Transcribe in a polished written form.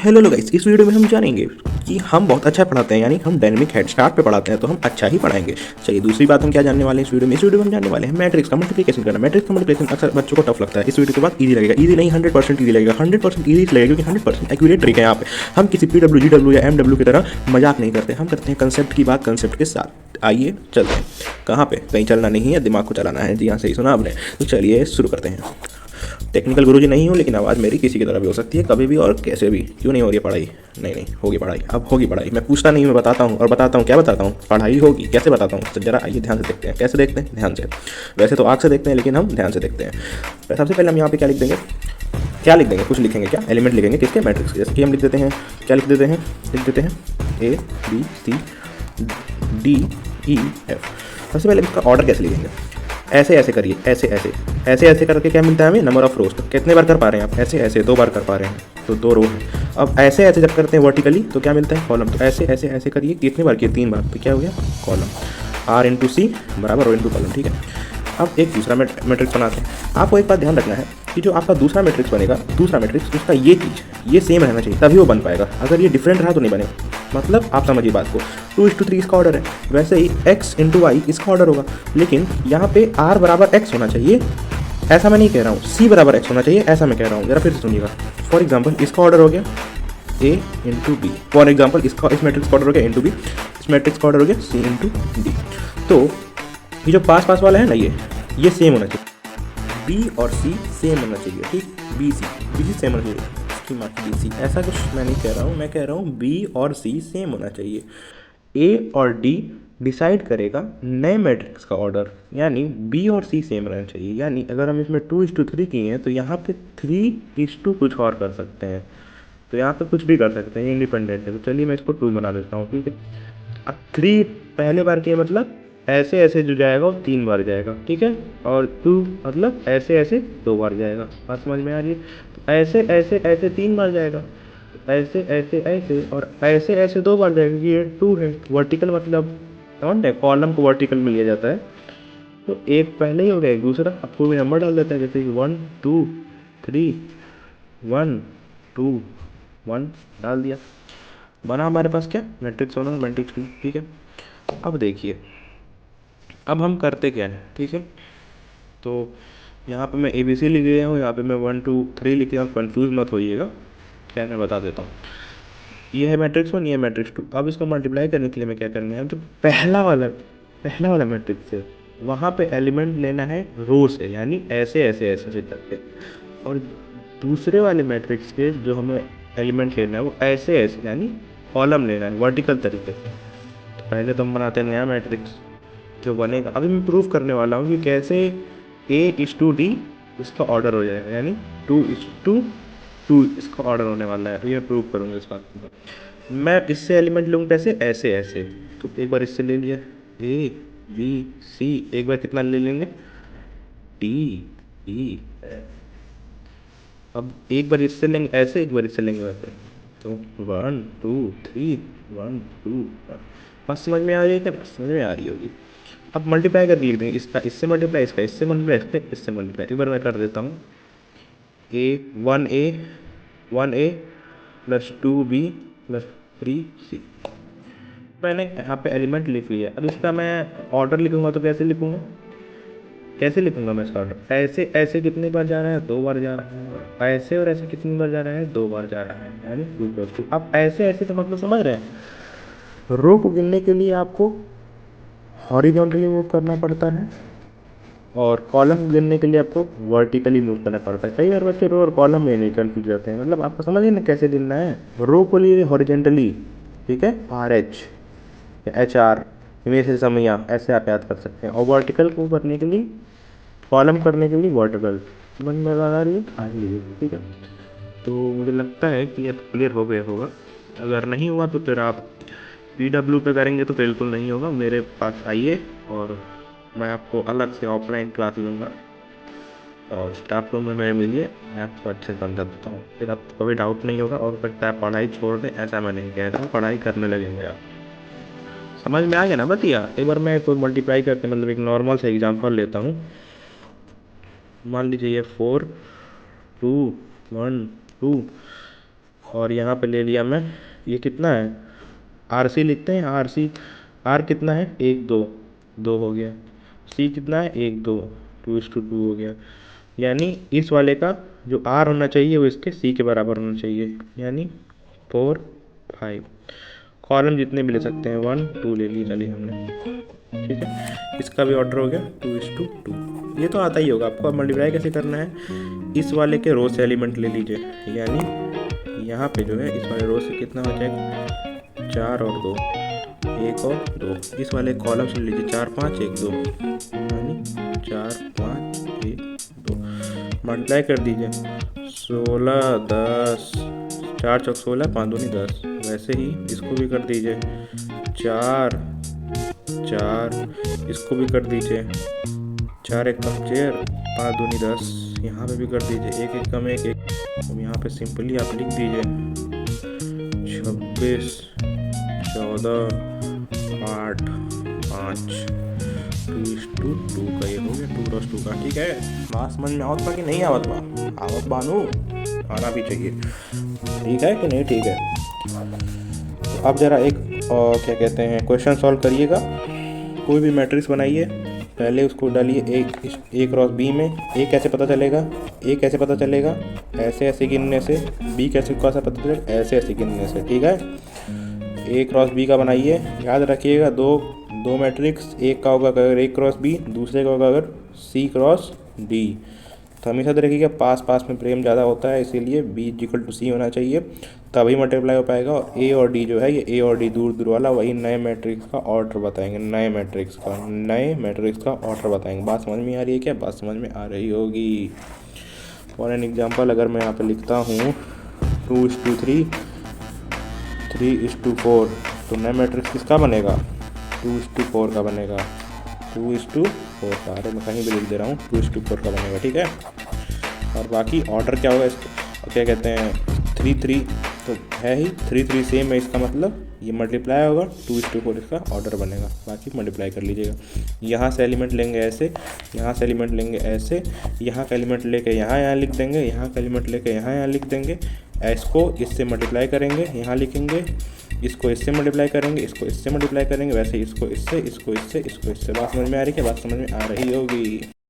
Hello guys, इस video में हम जानेंगे कि हम बहुत अच्छा पढ़ाते हैं, यानी हम डायनेमिक हेड स्टार्ट पे पढ़ाते हैं तो हम अच्छा ही पढ़ाएंगे। चलिए दूसरी बात हम क्या जानने वाले हैं इस वीडियो में हम जानने वाले हैं मैट्रिक्स का मल्टीप्लिकेशन करना। मैट्रिक्स का मल्टीप्लिकेशन अक्सर बच्चों को टफ लगता है। इस वीडियो के बाद इजी लगेगा, इजी नहीं 100% इजी लगेगा, 100% इजी लगेगा क्योंकि 100% एक्यूरेट ट्रिक है। यहाँ पे हम किसी PW या MW की तरह मजाक नहीं करते, हम करते हैं कंसेप्ट की बात कंसेप्ट के साथ। आइए चलते हैं। कहाँ पे? कहीं चलना नहीं है, दिमाग को चलाना है। जी हाँ, सही सुना आपने। तो चलिए शुरू करते हैं। टेक्निकल गुरुजी नहीं हूँ, लेकिन आवाज़ मेरी किसी की तरह भी हो सकती है, कभी भी और कैसे भी। क्यों नहीं हो रही है पढ़ाई? नहीं होगी पढ़ाई, अब होगी पढ़ाई। मैं पूछता नहीं, मैं बताता हूँ, और बताता हूँ क्या बताता हूँ, पढ़ाई होगी। कैसे बताता हूँ? तो जरा आइए ध्यान से देखते हैं। कैसे देखते हैं? ध्यान से। वैसे तो आँख से देखते हैं, लेकिन हम ध्यान से देखते हैं। सबसे पहले हम यहाँ पे क्या लिख देंगे? क्या लिख देंगे? कुछ लिखेंगे क्या? एलिमेंट लिखेंगे किसके? मैट्रिक्स के। जैसे कि हम लिख देते हैं, क्या लिख देते हैं? लिख देते हैं ABCDEF। सबसे पहले इसका ऑर्डर कैसे लिखेंगे? ऐसे ऐसे करिए, ऐसे ऐसे ऐसे ऐसे करके क्या मिलता है हमें? नंबर ऑफ रोज। तो कितने बार कर पा रहे हैं आप? ऐसे ऐसे 2 बार कर पा रहे हैं, तो 2 रो है। अब ऐसे ऐसे जब करते हैं वर्टिकली तो क्या मिलता है? कॉलम। तो ऐसे ऐसे ऐसे करिए, कितने बार किए? 3 बार, तो क्या हो गया? कॉलम। R×C बराबर रो इंटू कॉलम। ठीक है। अब एक दूसरा मैट्रिक्स बनाते हैं। आपको एक बात ध्यान रखना है कि जो आपका दूसरा मैट्रिक्स बनेगा, दूसरा मैट्रिक्स, उसका ये चीज़ ये सेम रहना चाहिए, तभी वो बन पाएगा। अगर ये डिफरेंट रहा तो नहीं बनेगा। मतलब आप समझिए बात को। 2:3 इसका ऑर्डर है, वैसे ही X×Y इसका ऑर्डर होगा, लेकिन यहाँ पे R बराबर X होना चाहिए, ऐसा मैं नहीं कह रहा हूँ। C बराबर X होना चाहिए, ऐसा मैं कह रहा हूँ। जरा फिर से सुनिएगा। फॉर एग्जाम्पल इसका ऑर्डर हो गया A×B। फॉर एग्जाम्पल इस मैट्रिक्स का ऑर्डर हो गया A×B, इस मैट्रिक्स का ऑर्डर हो गया C×D। तो ये जो पास पास वाला है ना, ये सेम होना चाहिए। B और C सेम होना चाहिए, ठीक। BC सेम होना चाहिए, इसकी माँ की BC। ऐसा कुछ मैं नहीं कह रहा हूँ, मैं कह रहा हूँ B और C सेम होना चाहिए। A और D डिसाइड करेगा नए मैट्रिक्स का ऑर्डर, यानी B और C सेम रहना चाहिए। यानी अगर हम इसमें 2:3 किए हैं तो यहाँ पे 3:2 कुछ और कर सकते हैं। तो यहाँ पे कुछ भी कर सकते हैं, इंडिपेंडेंट है। तो चलिए मैं इसको 2 बना देता हूँ, ठीक है। अब 3 पहले बार किया मतलब ऐसे ऐसे जो जाएगा वो 3 बार जाएगा, ठीक है। और 2 मतलब ऐसे ऐसे 2 बार जाएगा। बात समझ में आ रही है? तो ऐसे ऐसे ऐसे 3 बार जाएगा, ऐसे ऐसे ऐसे और ऐसे ऐसे 2 बार जाएगा। ये 2 है। वर्टिकल मतलब समझ रहे? कॉलम को वर्टिकल में लिया जाता है। तो एक पहले ही हो गया, एक दूसरा। अब कोई नंबर डाल देता है, जैसे कि 1 2 3 1 2 1 डाल दिया, बना हमारे पास क्या? मैट्रिक्स ऑनर मैट्रिक्स, ठीक है। अब देखिए, अब हम करते क्या है, ठीक है। तो यहाँ पे मैं ABC लिख गया हूँ, यहाँ पे मैं 1 2 3 लिख गया हूँ। कन्फ्यूज मत होइएगा, क्या मैं बता देता हूँ। ये है मैट्रिक्स 1, ये है मैट्रिक्स 2। अब इसको मल्टीप्लाई करने के लिए मैं क्या करना है? तो पहला वाला मैट्रिक्स है, वहाँ पे एलिमेंट लेना है रो से, यानी ऐसे ऐसे ऐसे ऐसे करके। और दूसरे वाले मैट्रिक्स के जो हमें एलिमेंट लेना है वो ऐसे ऐसे, यानी कॉलम लेना है वर्टिकल तरीके से। तो पहले तो हम बनाते हैं नया मैट्रिक्स जो बनेगा। अभी मैं प्रूफ करने वाला हूँ कि कैसे A/D इसका ऑर्डर हो जाएगा, यानी 2:2 इसका ऑर्डर होने वाला है। ये प्रूव करूँगा इस बात को। मैं इससे एलिमेंट लूँगा कैसे? ऐसे ऐसे। तो एक बार इससे ले लिया A B C, एक बार कितना ले लेंगे? D E। अब एक बार इससे लेंगे ऐसे, एक बार इससे लेंगे वैसे। तो 1 2 3 1 2। बस समझ में आ रही है क्या? समझ में आ रही होगी। अब मल्टीप्लाई करके लिख देंगे, इसका इससे मल्टीप्लाई, इसका इससे मल्टीप्लाई, इससे मल्टीप्लाई। एक बार मैं कर देता हूँ। 1A plus 2B plus 3C। मैंने यहाँ पे एलिमेंट लिख लिया। अब इसका मैं ऑर्डर लिखूँगा तो कैसे लिखूँगा? कैसे लिखूँगा मैं इसका ऑर्डर? ऐसे ऐसे कितनी बार जा रहा है? 2 बार जा रहा है। ऐसे और ऐसे कितनी बार जा रहा है? 2 बार जा रहा है, यानी 2+2। अब ऐसे ऐसे तो मतलब समझ रहे हैं? रो को गिनने के लिए आपको हॉरिजॉन्टली मूव करना पड़ता है, और कॉलम गिनने के लिए आपको वर्टिकली मूव करना पड़ता है। कई बार बच्चे रो और कॉलम में नहीं कन्फ्यूज जाते हैं। मतलब आपको समझिए ना कैसे गिनना है। रो को लिए हॉरिजॉन्टली, ठीक है, RH या HR, इमेज से समया, ऐसे आप याद कर सकते हैं। और वर्टिकल को करने के लिए, कॉलम करने के लिए वर्टिकल। समझ में आ रही है? आ रही है, ठीक है। तो मुझे लगता है कि ये क्लियर हो गया होगा। अगर नहीं हुआ तो फिर आप PW पे करेंगे तो बिल्कुल नहीं होगा। मेरे पास आइए और मैं आपको अलग से ऑफलाइन क्लास लूँगा, और स्टाफ रूम में मेरे मिलिए, मैं आपको अच्छे से समझा देता हूँ। फिर आपको कभी डाउट नहीं होगा। और लगता है पढ़ाई छोड़ दें, ऐसा मैं नहीं कह रहा हूँ, पढ़ाई करने लगेंगे आप। समझ में आ गया ना बतिया? एक बार मैं तो मल्टीप्लाई करके मतलब एक नॉर्मल सा एग्जाम्पल लेता हूँ। मान लीजिए ये 4 2 1 2 और यहाँ पे ले लिया मैं, ये कितना है, आर सी लिखते हैं, आर सी, आर कितना है 1 2, 2 हो गया, सी कितना है 1 2, 2:2 हो गया। यानी इस वाले का जो आर होना चाहिए वो इसके सी के बराबर होना चाहिए, यानी 4 5। कॉलम जितने भी ले सकते हैं, 1 2 ले ली चलिए हमने, ठीक है। इसका भी ऑर्डर हो गया 2:2। ये तो आता ही होगा आपको। अब मल्टीप्लाई कैसे करना है, इस वाले के रो से एलिमेंट ले लीजिए, यानी यहाँ पे जो है इस वाले रो से कितना हो जाएगा 4 और 2, 1 और 2। इस वाले कॉलम से ले लीजिए 4 5 1 2, यानी 4 5 1 2। मल्टीप्लाई कर दीजिए 16 10, 4 चौक 16, 5 दूनी 10। वैसे ही इसको भी कर दीजिए 4 4, इसको भी कर दीजिए 4 1 कम 4, 5 दूनी 10। यहाँ पे भी कर दीजिए 1 1 कम 1 1। अब यहाँ पे सिंपली आप लिख दीजिए 26 14 8 5, 2:2 का ये हो गया, 2:2 का, ठीक है। बात समझ में आवत बा कि नहीं आवत बा? आवत बानू, आना भी चाहिए, ठीक है कि नहीं, ठीक है। तो अब जरा एक क्या कहते हैं क्वेश्चन सॉल्व करिएगा। कोई भी मैट्रिक्स बनाइए, पहले उसको डालिए ए क्रॉस बी में। ए कैसे पता चलेगा, ए कैसे पता चलेगा, ऐसे ऐसे गिनने से। बी कैसे पता चलेगा, ऐसे ऐसे गिनने से, ठीक है। ए क्रॉस बी का बनाइए, याद रखिएगा दो मैट्रिक्स, एक का होगा अगर ए क्रॉस बी, दूसरे का होगा अगर सी क्रॉस डी। तो हमेशा रखिएगा पास पास में प्रेम ज़्यादा होता है, इसीलिए बी इक्वल टू सी होना चाहिए, तभी मल्टीप्लाई हो पाएगा। और ए और डी जो है, ये ए और डी दूर दूर वाला, वही नए मैट्रिक्स का ऑर्डर बताएंगे, नए मैट्रिक्स का ऑर्डर बताएंगे। बात समझ में आ रही है क्या? बात समझ में आ रही होगी। फॉर एन एग्जाम्पल अगर मैं यहाँ पे लिखता हूँ 2:3, 3:4, तो नया मैट्रिक्स किसका बनेगा, 2:4 का बनेगा, 2:4 का। अरे मैं कहीं भी लिख दे रहा हूँ, 2:4 का बनेगा, ठीक है। और बाकी ऑर्डर क्या होगा इसका, क्या कहते हैं 3 3 तो है ही, 3 3 सेम है, इसका मतलब ये मल्टीप्लाई होगा, 2:4 इसका ऑर्डर बनेगा। बाकी मल्टीप्लाई कर लीजिएगा। यहाँ से एलिमेंट लेंगे ऐसे, यहाँ से एलिमेंट लेंगे ऐसे, यहाँ का एलिमेंट लेके यहाँ लिख देंगे, यहाँ का एलिमेंट लेके यहाँ लिख देंगे। इसको इससे मल्टीप्लाई करेंगे, यहाँ लिखेंगे, इसको इससे मल्टीप्लाई करेंगे, इसको इससे मल्टीप्लाई करेंगे, वैसे इसको इससे, इसको इससे, इसको इससे। बात समझ में आ रही है? बात समझ में आ रही होगी।